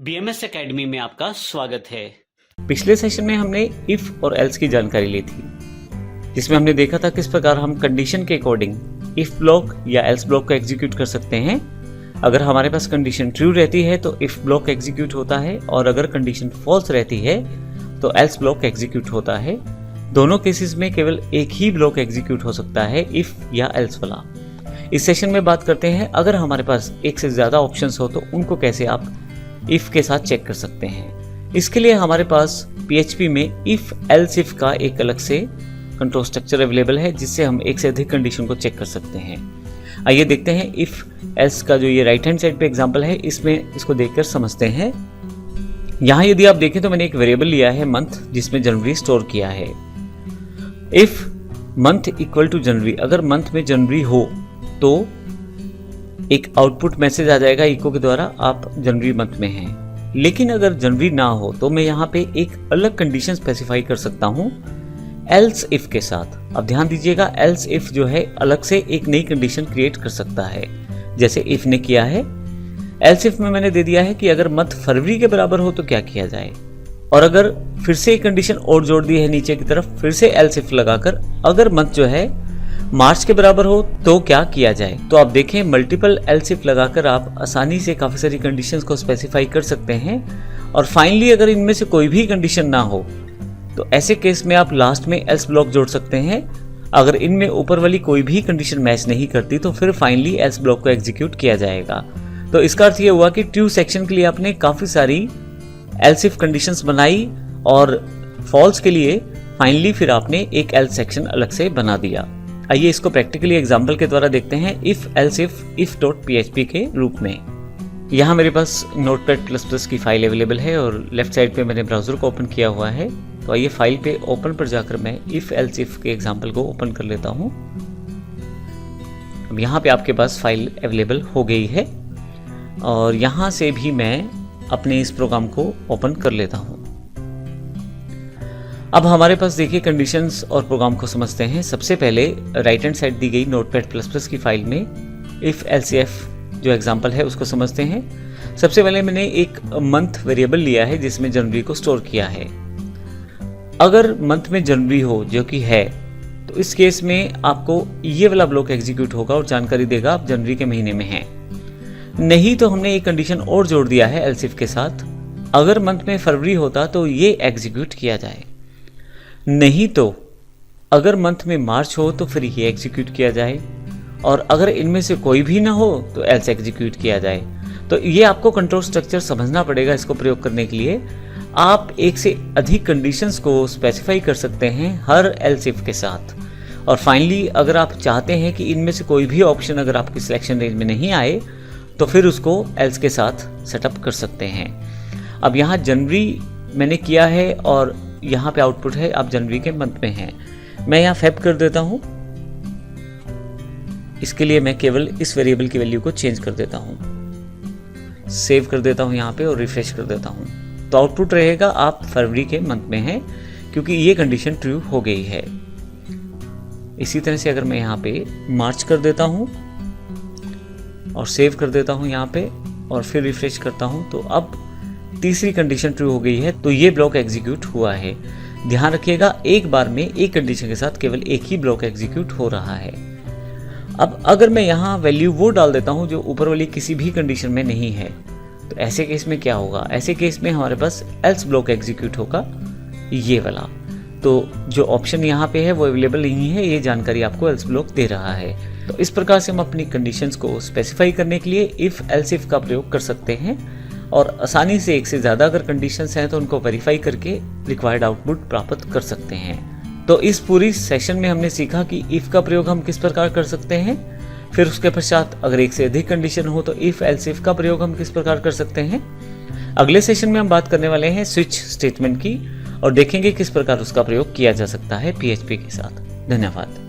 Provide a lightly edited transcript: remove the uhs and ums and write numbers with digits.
BMS academy में आपका स्वागत है। पिछले सेशन में हमने इफ और एल्स की जानकारी ली थी, जिसमें हमने देखा था किस प्रकार हम कंडीशन के अकॉर्डिंग इफ ब्लॉक या एल्स ब्लॉक को एग्जीक्यूट कर सकते हैं। अगर हमारे पास कंडीशन ट्रू रहती है तो इफ ब्लॉक एग्जीक्यूट होता है, और अगर कंडीशन फॉल्स रहती है तो एल्स ब्लॉक एग्जीक्यूट होता है। दोनों केसेस में केवल एक ही ब्लॉक एग्जीक्यूट हो सकता है, इफ या एल्स वाला। इस सेशन में बात करते हैं अगर हमारे पास एक से ज़्यादा ऑप्शंस हो तो उनको कैसे आप इफ के साथ चेक कर सकते हैं। इसके लिए हमारे पास PHP में इफ एल्स इफ का एक अलग से कंट्रोल स्ट्रक्चर अवेलेबल है, जिससे हम एक से अधिक कंडीशन को चेक कर सकते हैं। आइए देखते हैं इफ एल्स का जो ये राइट हैंड साइड पे एग्जांपल है, इसमें इसको देखकर समझते हैं। यहाँ यदि आप देखें तो मैंने एक वेरिएबल लिया है मंथ, जिसमें जनवरी स्टोर किया है। इफ मंथ इक्वल टू जनवरी, अगर मंथ में जनवरी हो तो एक आउटपुट मैसेज आ जाएगा इको के द्वारा, आप जनवरी मंथ में हैं। लेकिन अगर जनवरी ना हो तो मैं यहाँ पे एक अलग कंडीशन स्पेसिफाई कर सकता हूँ एल्स इफ के साथ। अब ध्यान दीजिएगा, एल्स इफ जो है अलग से एक नई कंडीशन क्रिएट कर सकता है, जैसे इफ ने किया है। एल्स इफ में मैंने दे दिया है कि अगर मंथ फरवरी के बराबर हो तो क्या किया जाए, और अगर फिर से एक कंडीशन और जोड़ दी है नीचे की तरफ, फिर से एल्स इफ लगाकर अगर मंथ जो है मार्च के बराबर हो तो क्या किया जाए। तो आप देखें, मल्टीपल एल्स इफ लगाकर आप आसानी से काफी सारी कंडीशंस को स्पेसिफाई कर सकते हैं। और फाइनली अगर इनमें से कोई भी कंडीशन ना हो तो ऐसे केस में आप लास्ट में एल्स ब्लॉक जोड़ सकते हैं। अगर इनमें ऊपर वाली कोई भी कंडीशन मैच नहीं करती तो फिर फाइनली एल्स ब्लॉक को एग्जीक्यूट किया जाएगा। तो इसका अर्थ ये हुआ कि ट्रू सेक्शन के लिए आपने काफी सारी एल्स इफ कंडीशंस बनाई, और फॉल्स के लिए फाइनली फिर आपने एक एल्स सेक्शन अलग से बना दिया। आइए इसको प्रैक्टिकली एग्जांपल के द्वारा देखते हैं if else if dot PHP के रूप में। यहाँ मेरे पास Notepad++ की फाइल अवेलेबल है और लेफ्ट साइड पे मैंने ब्राउजर को ओपन किया हुआ है। तो आइए फाइल पे ओपन पर जाकर मैं इफ एल्स इफ के एग्जांपल को ओपन कर लेता हूँ। अब यहाँ पे आपके पास फाइल अवेलेबल हो गई है, और यहाँ से भी मैं अपने इस प्रोग्राम को ओपन कर लेता हूँ। अब हमारे पास देखिए कंडीशंस और प्रोग्राम को समझते हैं। सबसे पहले राइट हैंड साइड दी गई Notepad++ की फाइल में इफ एलसीएफ जो एग्जांपल है उसको समझते हैं। सबसे पहले मैंने एक मंथ वेरिएबल लिया है जिसमें जनवरी को स्टोर किया है। अगर मंथ में जनवरी हो, जो कि है, तो इस केस में आपको ये वाला ब्लॉक एग्जीक्यूट होगा और जानकारी देगा आप जनवरी के महीने में हैं। नहीं तो हमने एक कंडीशन और जोड़ दिया है एल्स इफ के साथ, अगर मंथ में फरवरी होता तो ये एग्जीक्यूट किया जाए। नहीं तो अगर मंथ में मार्च हो तो फिर ये एग्जीक्यूट किया जाए, और अगर इनमें से कोई भी ना हो तो एल्स एग्जीक्यूट किया जाए। तो ये आपको कंट्रोल स्ट्रक्चर समझना पड़ेगा। इसको प्रयोग करने के लिए आप एक से अधिक कंडीशंस को स्पेसिफाई कर सकते हैं हर एल्स इफ के साथ। और फाइनली अगर आप चाहते हैं कि इनमें से कोई भी ऑप्शन अगर आपकी सिलेक्शन रेंज में नहीं आए तो फिर उसको एल्स के साथ सेटअप कर सकते हैं। अब यहाँ जनवरी मैंने किया है और यहाँ पे आउटपुट है आप जनवरी के मंथ में हैं। मैं यहाँ फेब कर देता हूँ। इसके लिए मैं केवल इस वेरिएबल की वैल्यू को चेंज कर देता हूँ, सेव कर देता हूँ यहाँ पे और रिफ्रेश कर देता हूँ। तो आउटपुट रहेगा आप फरवरी के मंथ में हैं, क्योंकि ये कंडीशन ट्रू हो गई है। इसी तरह से अगर मैं यहाँ पे मार्च कर देता हूँ और सेव कर देता हूँ यहाँ पे और फिर रिफ्रेश करता हूँ, तो अब तीसरी कंडीशन ट्रू हो गई है, तो ये ब्लॉक एग्जीक्यूट हुआ है। ध्यान रखिएगा, एक बार में एक कंडीशन के साथ केवल एक ही ब्लॉक एग्जीक्यूट हो रहा है। अब अगर मैं यहाँ वैल्यू वो डाल देता हूँ जो ऊपर वाली किसी भी कंडीशन में नहीं है, तो ऐसे केस में क्या होगा? ऐसे केस में हमारे पास एल्स ब्लॉक एग्जीक्यूट होगा, ये वाला। तो जो ऑप्शन यहाँ पे है वो अवेलेबल नहीं है, ये जानकारी आपको एल्स ब्लॉक दे रहा है। तो इस प्रकार से हम अपनी कंडीशंस को स्पेसिफाई करने के लिए इफ एल्स इफ का प्रयोग कर सकते हैं, और आसानी से एक से ज़्यादा अगर कंडीशंस हैं तो उनको वेरीफाई करके रिक्वायर्ड आउटपुट प्राप्त कर सकते हैं। तो इस पूरी सेशन में हमने सीखा कि इफ़ का प्रयोग हम किस प्रकार कर सकते हैं, फिर उसके पश्चात अगर एक से अधिक कंडीशन हो तो इफ़ एल्स इफ का प्रयोग हम किस प्रकार कर सकते हैं। अगले सेशन में हम बात करने वाले हैं स्विच स्टेटमेंट की, और देखेंगे किस प्रकार उसका प्रयोग किया जा सकता है PHP के साथ। धन्यवाद।